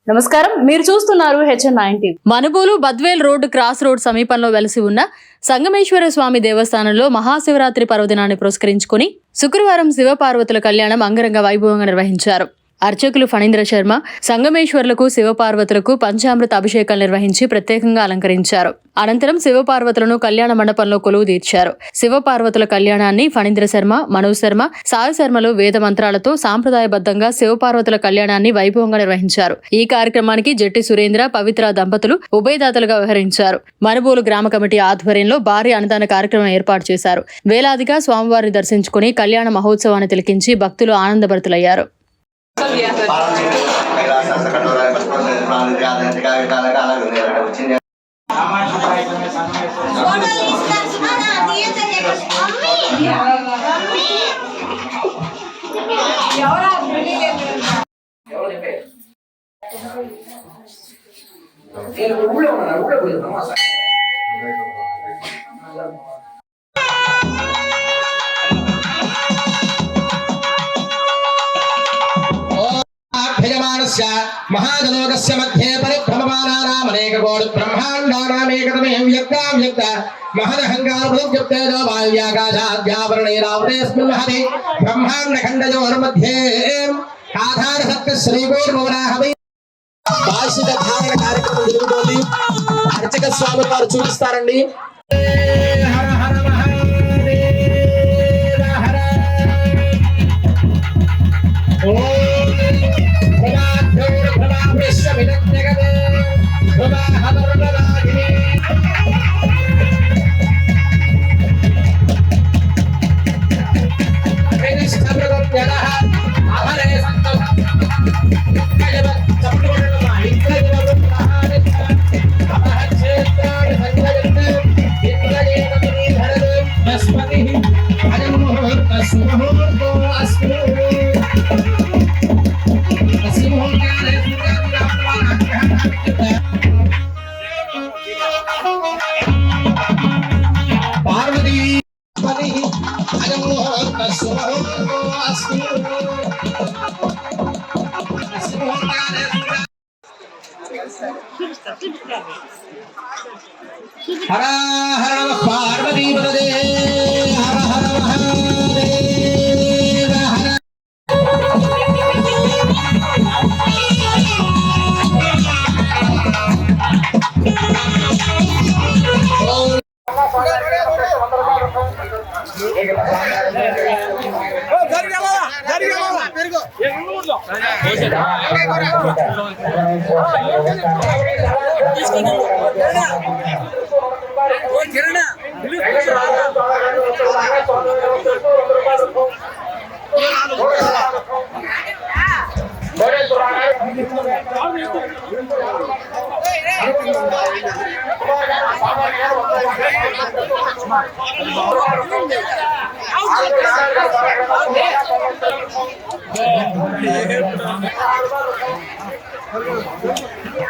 నమస్కారం, మీరు చూస్తున్నారు HN9 Manubolu Badvel road cross road సమీపంలో వెలసి ఉన్న సంగమేశ్వర స్వామి దేవస్థానంలో మహాశివరాత్రి పర్వదినాన్ని పురస్కరించుకుని శుక్రవారం శివపార్వతుల కళ్యాణం అంగరంగ వైభవంగా నిర్వహించారు. అర్చకులు ఫణీంద్ర శర్మ సంగమేశ్వర్లకు శివపార్వతులకు పంచామృత అభిషేకాలు నిర్వహించి ప్రత్యేకంగా అలంకరించారు. అనంతరం శివపార్వతులను కళ్యాణ మండపంలో కొలువు తీర్చారు. శివపార్వతుల కళ్యాణాన్ని ఫణీంద్ర శర్మ, మనోజ్ శర్మ, సాయి శర్మలు వేద మంత్రాలతో సాంప్రదాయబద్ధంగా శివపార్వతుల కళ్యాణాన్ని వైభవంగా నిర్వహించారు. ఈ కార్యక్రమానికి జట్టి సురేంద్ర, పవిత్ర దంపతులు ఉభయదాతలుగా వ్యవహరించారు. మనుబోలు గ్రామ కమిటీ ఆధ్వర్యంలో భారీ అన్నదాన కార్యక్రమం ఏర్పాటు చేశారు. వేలాదిగా స్వామివారిని దర్శించుకుని కళ్యాణ మహోత్సవాన్ని తిలకించి భక్తులు ఆనందభరితులయ్యారు. महाजलोकस्य मध्ये परिभ्रममानानामनेककोटि ब्रह्माण्डानामेकतमेव व्यक्ताव्यक्त महदहङ्कारप्रयुक्तेजो बाल्याकाशाद्यावरणैरावृतेऽस्मिन् महति ब्रह्माण्डखण्डयोर्मध्ये आधारसत्य श्रीगोर्मोराहवै భాషిక ధారణ కార్యక్రమం జరుగుతోంది. అర్చక స్వామి వారు చూపిస్తారండి. హర హర మహాదేవ హర హర హర పార్వతీ పదే హర హర మహాదేవ హర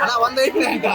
అలా 100 అయిపోయాక